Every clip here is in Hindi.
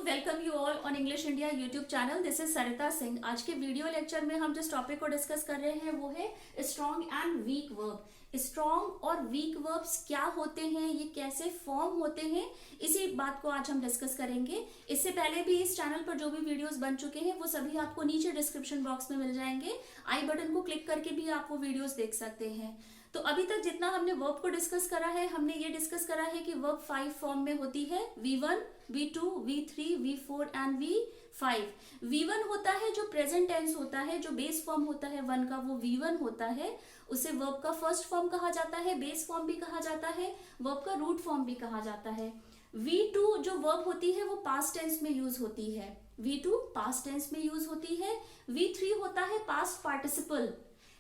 Welcome you all on English India YouTube channel. This is Sarita Singh. आज के वीडियो लेक्चर में हम जिस टॉपिक को डिस्कस कर रहे हैं वो है strong and weak verb. Strong और वीक वर्ब्स क्या होते हैं, ये कैसे फॉर्म होते हैं, इसी बात को आज हम डिस्कस करेंगे। इससे पहले भी इस चैनल पर जो भी वीडियोस बन चुके हैं वो सभी आपको नीचे डिस्क्रिप्शन बॉक्स में मिल जाएंगे। आई बटन को क्लिक करके भी आप वो वीडियोस देख सकते हैं। तो अभी तक जितना हमने वर्ब को डिस्कस करा है, हमने ये डिस्कस करा है कि वर्ब 5 फॉर्म में होती है, V1, V2, V3, V4 and V5। V1 होता है जो प्रेजेंट टेंस होता है, जो बेस फॉर्म होता है वन का, वो V1 होता है। उसे वर्ब का फर्स्ट फॉर्म कहा जाता है, बेस फॉर्म भी कहा जाता है, वर्ब का रूट फॉर्म भी कहा जाता है। V2 जो वर्ब होती है वो पास्ट टेंस में यूज होती है, V2 पास्ट टेंस में यूज होती है। V3 होता है पास्ट पार्टिसिपल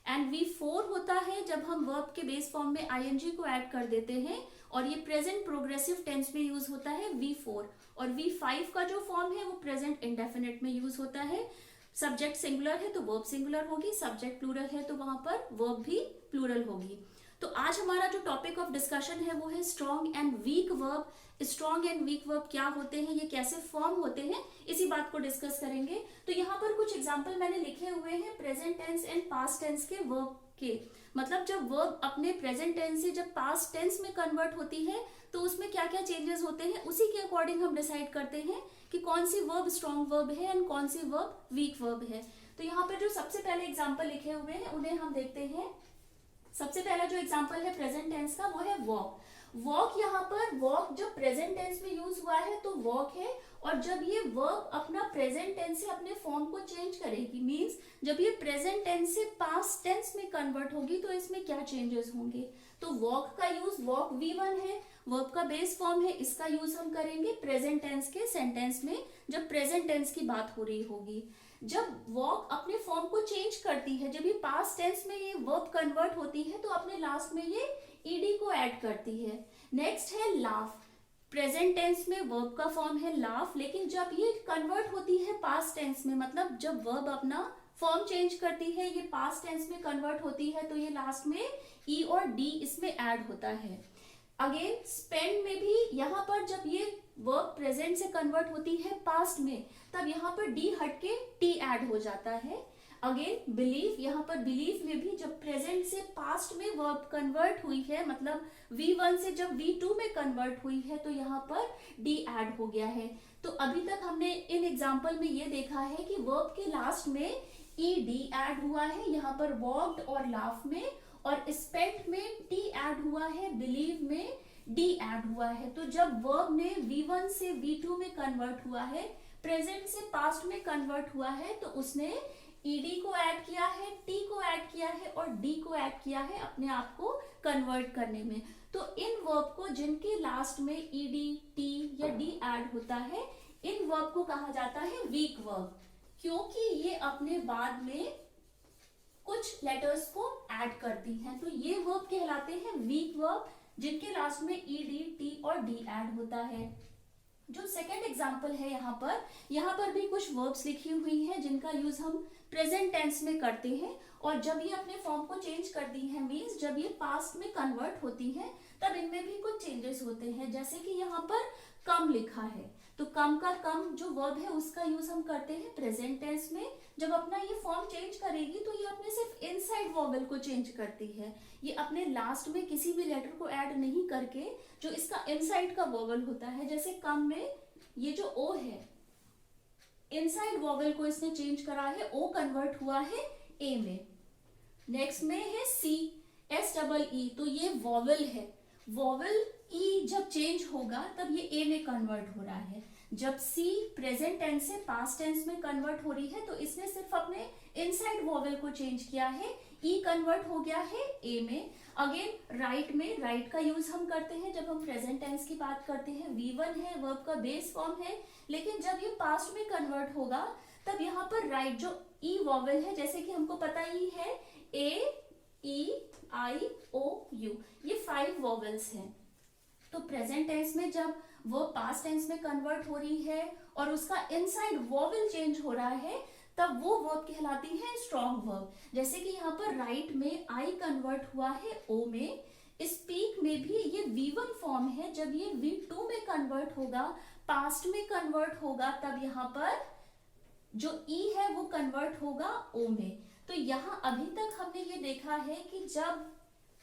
एंड V4 होता है जब हम वर्ब के बेस फॉर्म में ing को ऐड कर देते हैं, और ये प्रेजेंट प्रोग्रेसिव टेंस में यूज होता है V4। और V5 का जो फॉर्म है वो प्रेजेंट इंडेफिनिट में यूज होता है। सब्जेक्ट सिंगुलर है तो वर्ब सिंगुलर होगी, सब्जेक्ट प्लूरल है तो वहां पर वर्ब भी प्लूरल होगी। तो आज हमारा जो टॉपिक ऑफ डिस्कशन है वो है strong and weak verb. Strong and weak verb क्या होते हैं, ये कैसे फॉर्म होते हैं, इसी बात को डिस्कस करेंगे। तो यहाँ पर कुछ एग्जांपल मैंने लिखे हुए हैं present tense and past tense के वर्ब के। मतलब जब वर्ब अपने प्रेजेंट टेंस से जब पास्ट टेंस में कन्वर्ट होती है तो उसमें क्या क्या चेंजेस होते हैं, उसी के अकॉर्डिंग हम डिसाइड करते हैं कि कौन सी वर्ब स्ट्रॉन्ग वर्ब है एंड कौन सी वर्ब वीक वर्ब है। तो यहाँ पर जो सबसे पहले एग्जाम्पल लिखे हुए हैं उन्हें हम देखते हैं। सबसे पहला जो एग्जांपल है प्रेजेंट टेंस का वो है वॉक। वॉक, यहाँ पर वॉक जब प्रेजेंट टेंस में यूज हुआ है तो वॉक है, और जब ये वर्ब अपना प्रेजेंट टेंस से अपने फॉर्म को चेंज करेगी, मींस जब ये प्रेजेंट टेंस से पास्ट टेंस में कन्वर्ट होगी तो इसमें क्या चेंजेस होंगे। तो वॉक का यूज, वॉक V1 है, वर्ब का बेस फॉर्म है, इसका यूज हम करेंगे प्रेजेंट टेंस के सेंटेंस में जब प्रेजेंट टेंस की बात हो रही होगी। जब वॉक अपने फॉर्म को चेंज करती है, जब ये पास्ट टेंस में ये वर्ब कन्वर्ट होती है तो अपने लास्ट में ये ed को ऐड करती है। नेक्स्ट है लाफ। प्रेजेंट टेंस में वर्ब का फॉर्म है लाफ, लेकिन जब ये कन्वर्ट होती है पास्ट टेंस में, मतलब जब वर्ब अपना फॉर्म चेंज करती है, ये पास्ट टेंस में कन्वर्ट होती है, तो ये लास्ट में e और d इसमें ऐड होता है। अगेन स्पेंड में भी यहाँ पर जब ये वर्ब प्रेजेंट से कन्वर्ट होती है पास्ट में, तब यहाँ पर d हट के t ऐड हो जाता है। अगेन बिलीव, यहाँ पर बिलीव में भी जब प्रेजेंट से पास्ट में वर्ब कन्वर्ट हुई है, मतलब V1 से जब V2 में कन्वर्ट हुई है, तो यहाँ पर d ऐड हो गया है। तो अभी तक हमने इन एग्जाम्पल में ये देखा है कि वर्ब के लास्ट में ed ऐड हुआ है, यहाँ पर वॉक्ड और लाफ में, और स्पेंट में t ऐड हुआ है, बिलीव में d ऐड हुआ है। तो जब वर्ब ने V1 से V2 में कन्वर्ट हुआ है, प्रेजेंट से पास्ट में कन्वर्ट हुआ है, तो उसने ed को ऐड किया है, t को ऐड किया है और d को ऐड किया है अपने आप को कन्वर्ट करने में। तो इन वर्ब को जिनके लास्ट में ed, t या d ऐड होता है, इन वर्ब को कहा जाता है वीक वर्ब, क्योंकि ये अपने बाद में कुछ लेटर्स को ऐड करती हैं। तो ये वर्ब कहलाते हैं वीक वर्ब, जिनके लास्ट में ed, t और d ऐड होता है। जो सेकंड एग्जांपल है यहाँ पर भी कुछ वर्ब्स लिखी हुई हैं जिनका यूज हम प्रेजेंट टेंस में करते हैं, और जब ये अपने फॉर्म को चेंज करती हैं, मींस जब ये पास्ट में कन्वर्ट होती हैं, तब इनमें भी कुछ चेंजेस होते हैं। जैसे कि यहाँ पर कम लिखा है, तो कम का कम जो वर्ब है उसका यूज हम करते हैं प्रेजेंट टेंस में। जब अपना ये फॉर्म चेंज करेगी तो ये अपने सिर्फ इनसाइड वॉवेल को चेंज करती है, ये अपने लास्ट में किसी भी लेटर को ऐड नहीं करके जो इसका इनसाइड का वॉवेल होता है, जैसे कम में ये जो ओ है, इनसाइड वॉवेल को इसने चेंज करा है, ओ कन्वर्ट हुआ है ए में। नेक्स्ट में है सी, SEE, तो ये वॉवेल है, वॉवेल ई जब चेंज होगा तब ये ए में कन्वर्ट हो रहा है। जब सी प्रेजेंट टेंस से पास्ट टेंस में कन्वर्ट हो रही है तो इसने सिर्फ अपने इनसाइड वॉवेल को चेंज किया है, ई कन्वर्ट हो गया है ए में। अगेन राइट में, राइट का यूज हम करते हैं जब हम प्रेजेंट टेंस की बात करते हैं, V1 है, वर्ब का बेस फॉर्म है, लेकिन जब ये पास्ट में कन्वर्ट होगा तब यहाँ पर राइट जो ई वॉवेल है, जैसे कि हमको पता ही है A, E, I, O, U, ये 5 वॉवेल्स हैं। तो प्रेजेंट टेंस में जब वो पास्ट टेंस में कन्वर्ट हो रही है और उसका इनसाइड वॉवेल चेंज हो रहा है, तब वो वर्ब कहलाती है स्ट्रॉन्ग वर्ब। जैसे कि यहाँ पर राइट में आई कन्वर्ट हुआ है ओ में, स्पीक में भी ये V1 फॉर्म है, जब ये V2 में कन्वर्ट होगा, पास्ट में कन्वर्ट होगा, तब यहाँ पर जो E है वो कन्वर्ट होगा O में। तो यहाँ अभी तक हमने ये देखा है कि जब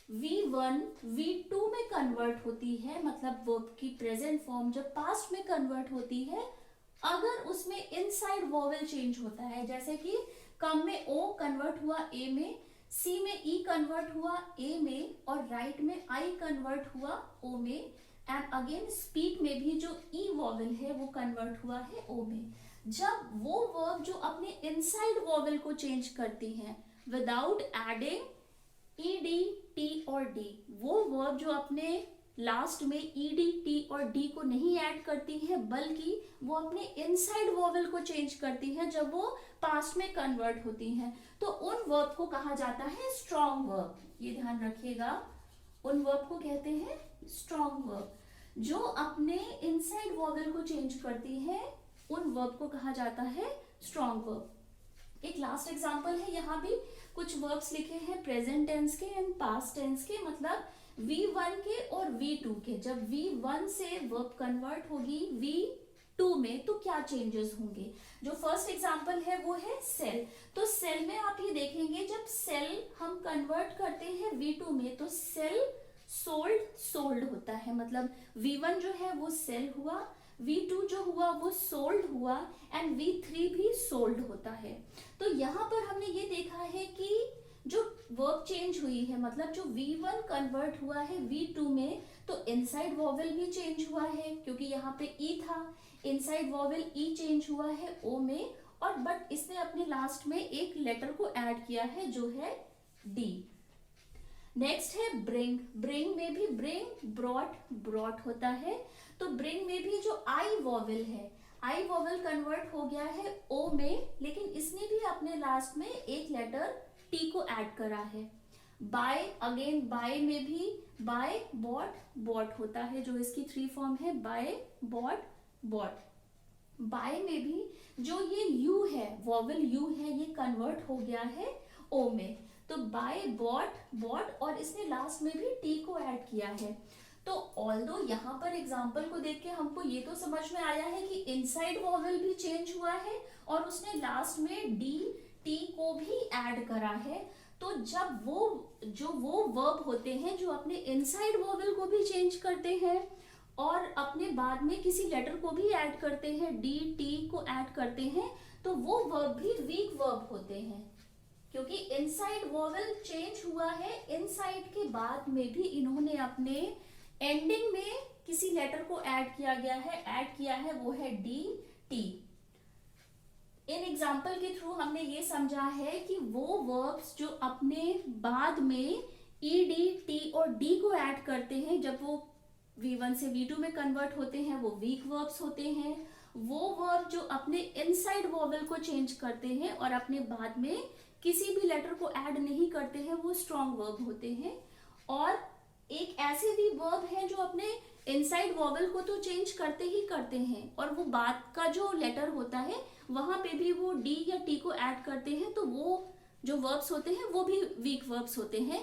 V1 V2 में कन्वर्ट होती है, मतलब वर्ब की प्रेजेंट फॉर्म जब पास्ट में कन्वर्ट होती है, अगर उसमें इनसाइड वॉवेल चेंज होता है, जैसे कि कम में O कन्वर्ट हुआ A में, C में E कन्वर्ट हुआ A में, और राइट में I कन्वर्ट हुआ O में, एंड अगेन स्पीक में भी जो E वॉवेल है वो कन्वर्ट हुआ है O में। जब वो वर्ब जो अपने इनसाइड वॉवेल को चेंज करती हैं विदाउट एडिंग ed, t और d, वो वर्ब जो अपने लास्ट में ed, t और d को नहीं ऐड करती है, बल्कि वो अपने इनसाइड वॉवेल को चेंज करती है जब वो पास्ट में कन्वर्ट होती हैं, तो उन वर्ब को कहा जाता है स्ट्रॉन्ग वर्ब। ये ध्यान रखिएगा, उन वर्ब को कहते हैं स्ट्रॉन्ग वर्ब। जो अपने इनसाइड वॉवेल को चेंज करती है, उन वर्ब को कहा जाता है स्ट्रॉन्ग वर्ब। एक लास्ट एग्जांपल है, यहाँ भी कुछ वर्ब्स लिखे हैं प्रेजेंट टेंस के एंड पास्ट टेंस के, मतलब V1 के और V2 के। जब V1 से वर्ब कन्वर्ट होगी V2 में तो क्या चेंजेस होंगे। जो फर्स्ट एग्जांपल है वो है सेल। तो सेल में आप ये देखेंगे, जब सेल हम कन्वर्ट करते हैं V2 में तो सेल सोल्ड होता है, मतलब V1 जो है वो सेल हुआ, V2 जो हुआ वो सोल्ड हुआ, एंड V3 भी सोल्ड होता है। तो यहाँ पर हमने ये देखा है कि जो वर्ब चेंज हुई है, मतलब जो V1 कन्वर्ट हुआ है V2 में, तो इनसाइड वॉवेल भी चेंज हुआ है, क्योंकि यहाँ पे E था, इनसाइड वॉवेल E चेंज हुआ है O में, और बट इसने अपने लास्ट में एक लेटर को ऐड किया है जो है D। नेक्स्ट है ब्रिंग। ब्रिंग में भी ब्रिंग, ब्रॉट होता है। तो ब्रिंग में भी जो आई वॉवेल है, आई वॉवेल कन्वर्ट हो गया है O में, लेकिन इसने भी अपने लास्ट में एक लेटर T को ऐड करा है। बाय, अगेन बाय में भी बाय बॉट होता है, जो इसकी 3 फॉर्म है, बाय बॉट। बाय में भी जो ये U है, वॉवेल U है, ये कन्वर्ट हो गया है O में, तो बाय बॉट, और इसने लास्ट में भी T को ऐड किया है। तो ऑल्दो यहाँ पर एग्जाम्पल को देख के हमको ये तो समझ में आया है कि इनसाइड वॉवेल भी चेंज हुआ है और उसने लास्ट में D, T को भी ऐड करा है। तो जब वो वर्ब होते हैं जो अपने इनसाइड वॉवेल को भी चेंज करते हैं और अपने बाद में किसी लेटर को भी ऐड करते हैं, D, T को ऐड करते हैं, तो वो वर्ब भी वीक वर्ब होते हैं, क्योंकि इनसाइड वॉवेल चेंज हुआ है, इनसाइड के बाद में भी इन्होंने अपने एंडिंग में किसी लेटर को ऐड किया है, वो है D, T। इन एग्जाम्पल के थ्रू हमने ये समझा है कि वो वर्ब्स जो अपने बाद में ed, t और d को ऐड करते हैं, जब वो V1 से V2 में कन्वर्ट होते हैं, वो वीक वर्ब्स होते हैं। वो वर्ब जो अपने इनसाइड वॉवेल को चेंज करते हैं और अपने बाद में किसी भी लेटर को ऐड नहीं करते हैं, वो स्ट्रॉन्ग वर्ब होते हैं। और एक ऐसे भी वर्ब हैं जो अपने इनसाइड वॉवेल को तो चेंज करते ही करते हैं और वो बाद का जो लेटर होता है वहां पे भी वो D या T को ऐड करते हैं, तो वो जो वर्ब्स होते हैं वो भी वीक वर्ब्स होते हैं।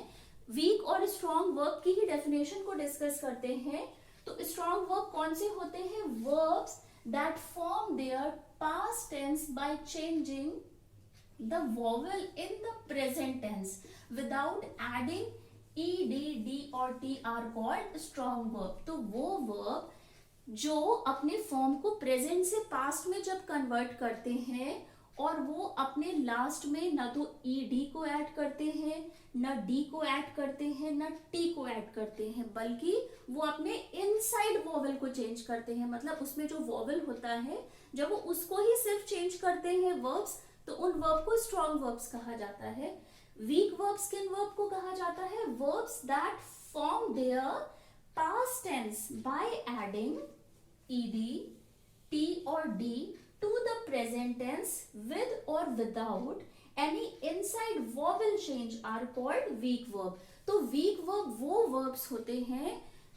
वीक और स्ट्रॉन्ग वर्ब की ही डेफिनेशन को डिस्कस करते हैं। तो स्ट्रॉन्ग वर्ब कौन से होते हैं? Verbs that form their past tense by changing the vowel in the present tense without adding ed, d और t are called strong verb। तो वो verb जो अपने फॉर्म को प्रेजेंट से पास्ट में जब कन्वर्ट करते हैं और वो अपने लास्ट में ना तो ed को ऐड करते हैं, ना d को ऐड करते हैं, ना t को ऐड करते हैं, बल्कि वो अपने इनसाइड वॉवेल को चेंज करते हैं। मतलब उसमें जो वॉवेल होता है जब वो उसको ही सिर्फ चेंज करते हैं वर्ब्स, तो उन वर्ब को स्ट्रॉन्ग वर्ब्स कहा जाता है। वीक वर्ब्स किन वर्ब को कहा जाता है? Verbs that form their past tense by adding ed, t और d to the present tense with or without any inside vowel change are called weak verb। तो weak verb वो verbs होते हैं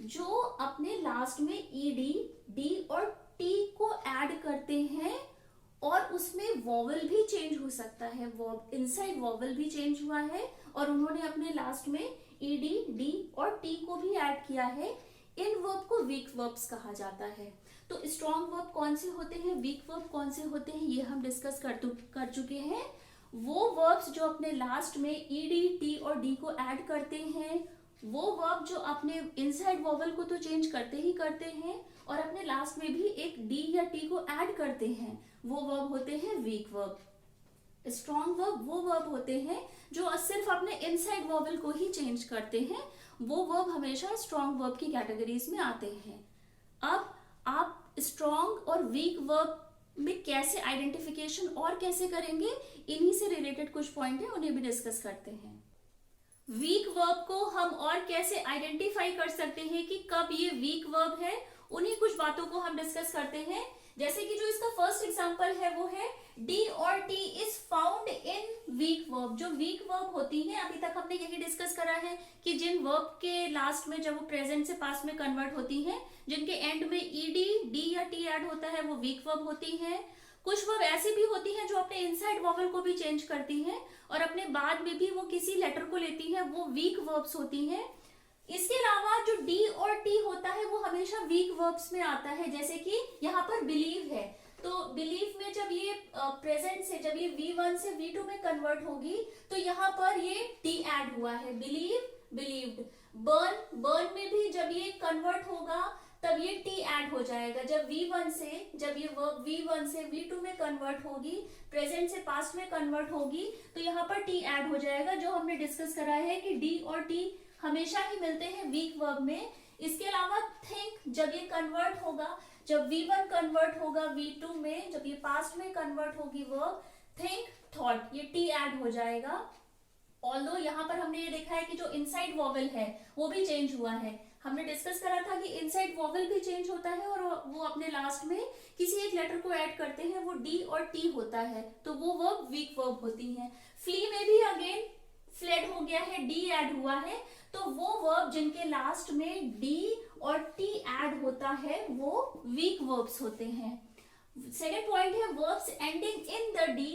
जो अपने लास्ट में ed, d और t को ऐड करते हैं और उसमें वॉवेल भी चेंज हो सकता है, इनसाइड वॉवेल भी चेंज हुआ है और उन्होंने अपने लास्ट में ईडी, डी और टी को भी ऐड किया है, इन वर्ब को वीक वर्ब्स कहा जाता है। तो स्ट्रॉन्ग वर्ब कौन से होते हैं, वीक वर्ब कौन से होते हैं, ये हम डिस्कस कर चुके हैं। वो वर्ब्स जो अपने लास्ट में ईडी, टी और डी को ऐड करते हैं, वो वर्ब जो अपने इनसाइड वॉवल को तो चेंज करते ही करते हैं और अपने लास्ट में भी एक डी या टी को ऐड करते हैं, वो वर्ब होते हैं वीक वर्ब। स्ट्रॉन्ग वर्ब वो वर्ब होते हैं जो सिर्फ अपने इनसाइड वॉवल को ही चेंज करते हैं, वो वर्ब हमेशा स्ट्रॉन्ग वर्ब की कैटेगरीज में आते हैं। अब आप स्ट्रॉन्ग और वीक वर्ब में कैसे आइडेंटिफिकेशन और कैसे करेंगे, इन्हीं से रिलेटेड कुछ पॉइंट है, उन्हें भी डिस्कस करते हैं। वीक वर्ब को हम और कैसे आइडेंटिफाई कर सकते हैं कि कब ये वीक वर्ब है, उन्हीं कुछ बातों को हम डिस्कस करते हैं। जैसे कि जो इसका फर्स्ट एग्जांपल है वो है डी और T is found in weak verb. जो वीक वर्ब होती है, अभी तक हमने यही डिस्कस करा है कि जिन वर्ब के लास्ट में जब वो प्रेजेंट से पास्ट में कन्वर्ट होती हैं, जिनके एंड में ईडी, डी या टी ऐड होता है, वो वीक वर्ब होती है। कुछ वर्ब ऐसी भी होती हैं जो अपने इनसाइड वॉवल को भी चेंज करती हैं और अपने बाद में भी वो किसी लेटर को लेती हैं, वो वीक वर्ब्स होती हैं। इसके अलावा जो डी और टी होता है वो हमेशा वीक वर्ब्स में आता है। जैसे कि यहाँ पर बिलीव है, तो बिलीव में जब ये प्रेजेंट से जब ये V1 से V2 में कन्वर्ट होगी तो यहाँ पर ये टी ऐड हुआ है, बिलीव, बिलीव्ड। बर्न, बर्न में भी जब ये कन्वर्ट होगा तब ये टी ऐड हो जाएगा। जब ये वर्ब V1 से V2 में कन्वर्ट होगी, प्रेजेंट से पास्ट में कन्वर्ट होगी, तो यहाँ पर टी ऐड हो जाएगा, जो हमने डिस्कस करा है कि डी और टी हमेशा ही मिलते हैं वीक वर्ब में। इसके अलावा थिंक, जब ये कन्वर्ट होगा, जब V1 कन्वर्ट होगा V2 में, जब ये पास्ट में कन्वर्ट होगी वर्ब, थिंक, थॉट, ये टी ऐड हो जाएगा। ऑल्दो यहाँ पर हमने ये देखा है कि जो इनसाइड वॉवल है वो भी चेंज हुआ है। हमने डिस्कस करा था कि इनसाइड वॉवल भी चेंज होता है और वो अपने लास्ट में किसी एक लेटर को ऐड करते हैं, वो डी और टी होता है, तो वो वर्ब वीक वर्ब होती है। फ्ली में भी अगेन फ्लेड हो गया है, डी ऐड हुआ है, तो वो वर्ब जिनके लास्ट में डी और टी ऐड होता है वो वीक वर्ब्स होते हैं। सेकेंड पॉइंट है verbs ending in the D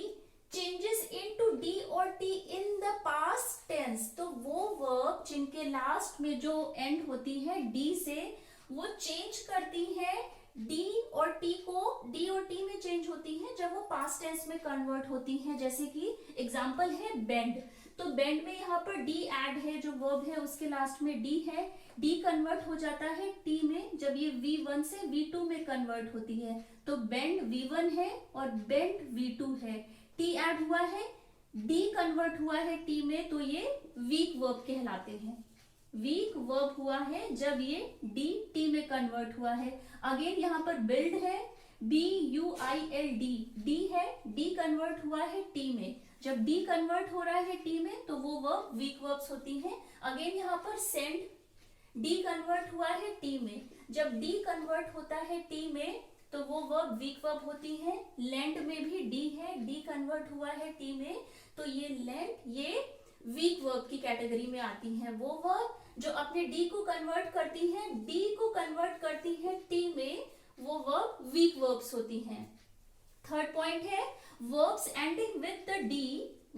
changes into D और T in the past tense. तो वो वर्ब जिनके लास्ट में जो एंड होती है डी से, वो चेंज करती है डी और टी को, डी और टी में चेंज होती है जब वो पास्ट टेंस में कन्वर्ट होती है। जैसे कि एग्जांपल है बेंड, तो बेंड में यहाँ पर डी ऐड है, जो वर्ब है उसके लास्ट में डी है, डी कन्वर्ट हो जाता है टी में जब ये V1 से V2 में कन्वर्ट होती है, तो बेंड V1 है और बेंड V2 है, टी ऐड हुआ है, डी कन्वर्ट हुआ है टी में, तो ये वीक वर्ब कहलाते हैं। वीक वर्ब हुआ है जब ये डी टी में कन्वर्ट हुआ है। अगेन यहाँ पर बिल्ड है, BUILD, डी है, डी कन्वर्ट हुआ है टी में, जब डी कन्वर्ट हो रहा है टी में तो वो वर्ब वीक वर्ब्स होती हैं। अगेन यहाँ पर सेंड, डी कन्वर्ट हुआ है टी में, जब डी कन्वर्ट होता है टी में तो वो वर्ब वीक वर्ब होती है। लैंड में भी डी है, डी कन्वर्ट हुआ है टी में, तो ये लैंड, ये वीक वर्ब की कैटेगरी में आती हैं। वो वर्ब जो अपने डी को कन्वर्ट करती है, डी को कन्वर्ट करती है टी में, वो वर्ब वीक वर्ब्स होती हैं। थर्ड पॉइंट है verbs ending with the D,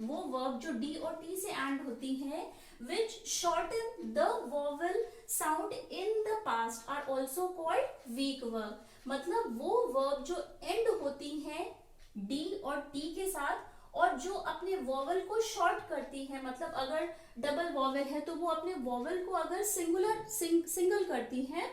वो वर्ब जो डी और टी से एंड होती है, which shorten the vowel sound in the past are also called weak verb। मतलब वो वर्ब जो एंड होती हैं डी और टी के साथ और जो अपने वॉवल को शॉर्ट करती है, मतलब अगर डबल वॉवल है तो वो अपने वॉवल को अगर सिंगल करती है,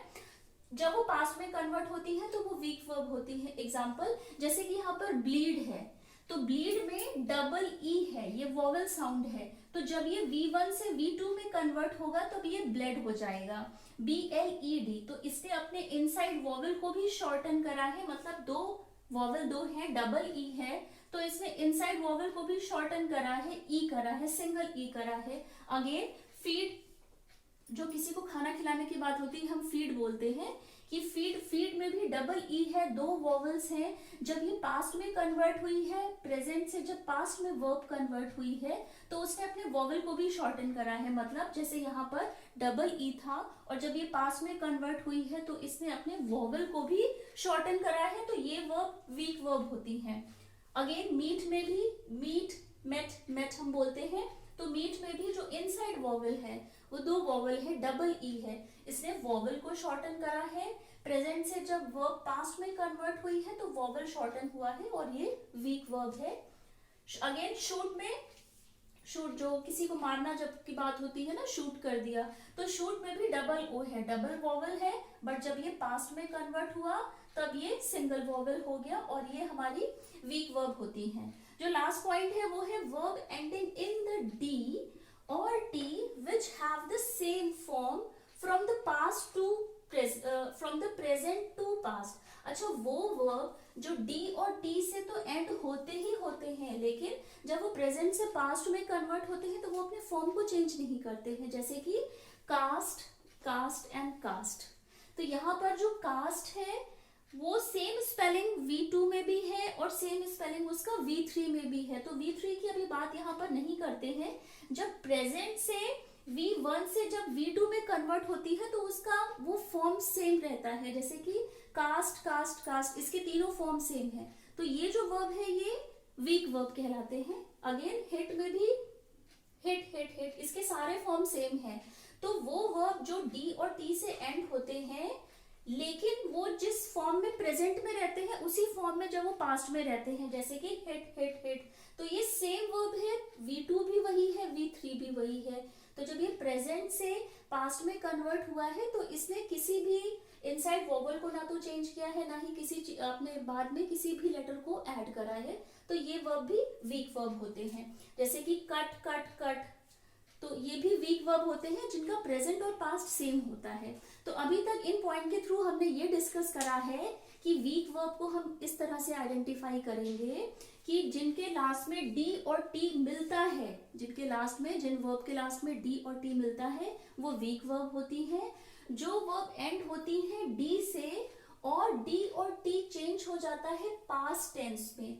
जब वो पास्ट में कन्वर्ट होती है तो वो वीक वर्ब होती है। एग्जाम्पल जैसे कि यहाँ पर ब्लीड है, तो ब्लीड में डबल ई है, ये वॉवल साउंड है, तो जब ये V1 से V2 में कन्वर्ट होगा तब ये ब्लेड हो जाएगा, BLED। तो इसने अपने इनसाइड वॉवल को भी शॉर्टन करा है, मतलब दो वॉवल दो है, डबल ई है, तो इसने इनसाइड वॉवल को भी शॉर्टन करा है, ई करा है, सिंगल ई करा है। अगेन फीड, जो किसी को खाना खिलाने की बात होती है हम फीड बोलते हैं कि फीड में भी डबल ई है, दो वॉवल्स हैं, जब ये पास्ट में कन्वर्ट हुई है, प्रेजेंट से जब पास्ट में वर्ब कन्वर्ट हुई है तो उसने अपने वॉवल को भी शॉर्टन करा है। मतलब जैसे यहाँ पर डबल ई था और जब ये पास्ट में कन्वर्ट हुई है तो इसने अपने वॉवल को भी शॉर्टन करा है, तो ये वर्ब वीक वर्ब होती हैं। अगेन मीट में भी, मीट, मेट हम बोलते हैं, तो मीट में भी जो इनसाइड वॉवल है वो दो वॉवल है, डबल ई है, इसने वॉवल को शॉर्टन करा है। प्रेजेंट से जब वर्ब पास्ट में कन्वर्ट हुई है तो वॉवल शॉर्टन हुआ है और ये वीक वर्ब है। अगेन शूट में, शूट जो किसी को मारना जब की बात होती है ना, शूट कर दिया, तो शूट में भी डबल ओ है, डबल वॉवल है, बट जब ये पास्ट में कन्वर्ट हुआ तब ये सिंगल वॉवल हो गया और ये हमारी वीक वर्ब होती हैं। जो लास्ट पॉइंट है वो है verb ending in the D और T which have the same form from the past too from the present to past. अच्छा, वो वर्ब जो डी और टी से तो एंड होते ही होते हैं, लेकिन जब वो प्रेजेंट से पास्ट में कन्वर्ट होते हैं तो वो अपने फॉर्म को चेंज नहीं करते हैं, जैसे कि कास्ट, कास्ट एंड कास्ट। तो यहाँ पर जो कास्ट है वो सेम स्पेलिंग V2 में भी है और सेम स्पेलिंग उसका V3 में भी है। तो V3 की अभी बात यहाँ पर नहीं करते हैं। जब प्रेजेंट से V1 से जब V2 में कन्वर्ट होती है तो उसका वो फॉर्म सेम रहता है, जैसे कि कास्ट, कास्ट, कास्ट, इसके तीनों फॉर्म सेम है। तो ये जो वर्ब है ये वीक वर्ब कहलाते हैं। अगेन हिट में भी हिट, हिट, हिट, इसके सारे फॉर्म सेम है। तो वो वर्ब जो डी और टी से एंड होते हैं, लेकिन वो जिस फॉर्म में प्रेजेंट में रहते हैं उसी फॉर्म में जब वो पास्ट में रहते हैं, जैसे कि हिट, हिट, हिट, तो ये सेम वर्ब है, V2 भी वही है, V3 भी वही है। तो जब ये प्रेजेंट से पास्ट में कन्वर्ट हुआ है तो इसने किसी भी इनसाइड वॉवल को ना तो चेंज किया है, ना ही किसी अपने बाद में किसी भी लेटर को ऐड करा है, तो ये वर्ब भी वीक वर्ब होते हैं। जैसे कि कट, कट, कट, तो ये भी वीक वर्ब होते हैं जिनका प्रेजेंट और पास्ट सेम होता है। तो अभी तक इन पॉइंट के थ्रू हमने ये डिस्कस करा है कि वीक वर्ब को हम इस तरह से आइडेंटिफाई करेंगे कि जिनके लास्ट में डी और टी मिलता है, जिनके लास्ट में, जिन वर्ब के लास्ट में डी और टी मिलता है वो वीक वर्ब होती है। जो वर्ब एंड होती है डी से और डी और टी चेंज हो जाता है पास्ट टेंस में,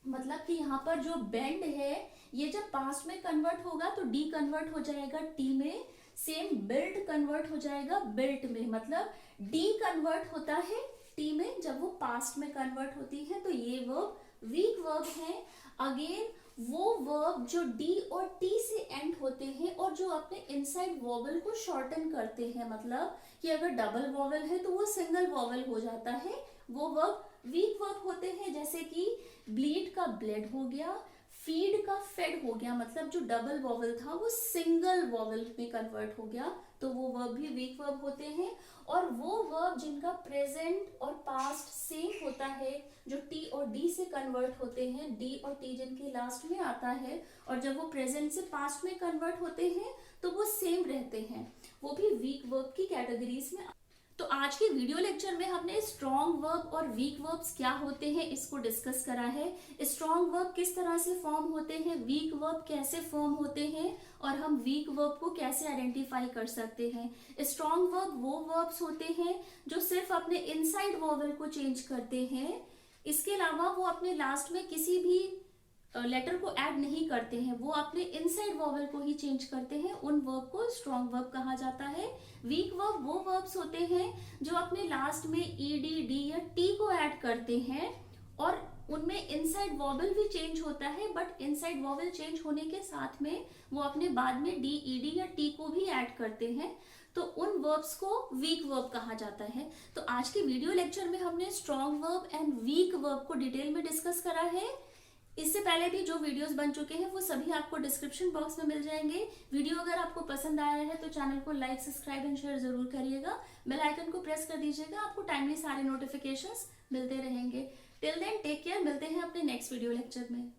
मतलब कि यहाँ पर जो बेंड है ये जब पास्ट में कन्वर्ट होगा तो डी कन्वर्ट हो जाएगा टी में, सेम बिल्ट कन्वर्ट हो जाएगा बिल्ट में, मतलब डी कन्वर्ट होता है टी में जब वो पास्ट में कन्वर्ट होती है। तो ये वर्ब वीक वर्ब है। अगेन वो वर्ब जो डी और टी से एंड होते हैं और जो अपने इनसाइड वॉवल को शॉर्टन करते हैं, मतलब कि अगर डबल वॉवल है तो वो सिंगल वॉवल हो जाता है, वो वर्ब वीक वर्ब होते हैं। जैसे कि ब्लीड का ब्लेड हो गया, फीड का फेड हो गया, मतलब जो डबल वॉवल था वो सिंगल वॉवल में कन्वर्ट हो गया, तो वो वर्ब भी वीक वर्ब होते हैं। और वो वर्ब जिनका प्रेजेंट और पास्ट सेम होता है, जो टी और डी से कन्वर्ट होते हैं, डी और टी जिनके लास्ट में आता है, और जब वो प्रेजेंट से पास्ट में कन्वर्ट होते हैं तो वो सेम रहते हैं, वो भी वीक वर्ब की कैटेगरीज में। तो आज के वीडियो लेक्चर में हमने स्ट्रॉन्ग वर्ब और वीक वर्ब्स क्या होते हैं इसको डिस्कस करा है। स्ट्रॉन्ग वर्ब किस तरह से फॉर्म होते हैं, वीक वर्ब कैसे फॉर्म होते हैं, और हम वीक वर्ब को कैसे आइडेंटिफाई कर सकते हैं। स्ट्रॉन्ग वर्ब वो वर्ब्स होते हैं जो सिर्फ अपने इनसाइड वॉवल को चेंज करते हैं, इसके अलावा वो अपने लास्ट में किसी भी लेटर को ऐड नहीं करते हैं, वो अपने इनसाइड वॉवल को ही चेंज करते हैं, उन वर्ब को स्ट्रॉन्ग वर्ब कहा जाता है। वीक वर्ब वो वर्ब्स होते हैं जो अपने लास्ट में ईडी, डी या टी को ऐड करते हैं और उनमें इनसाइड वॉवल भी चेंज होता है, बट इनसाइड वॉवल चेंज होने के साथ में वो अपने बाद में डी, ईडी या टी को भी ऐड करते हैं, तो उन वर्ब्स को वीक वर्ब कहा जाता है। तो आज के वीडियो लेक्चर में हमने strong verb and weak verb को डिटेल में डिस्कस करा है। इससे पहले भी जो वीडियोस बन चुके हैं वो सभी आपको डिस्क्रिप्शन बॉक्स में मिल जाएंगे। वीडियो अगर आपको पसंद आया है तो चैनल को लाइक, सब्सक्राइब एंड शेयर जरूर करिएगा। बेल आइकन को प्रेस कर दीजिएगा, आपको टाइमली सारे नोटिफिकेशंस मिलते रहेंगे। टिल देन टेक केयर, मिलते हैं अपने नेक्स्ट वीडियो लेक्चर में।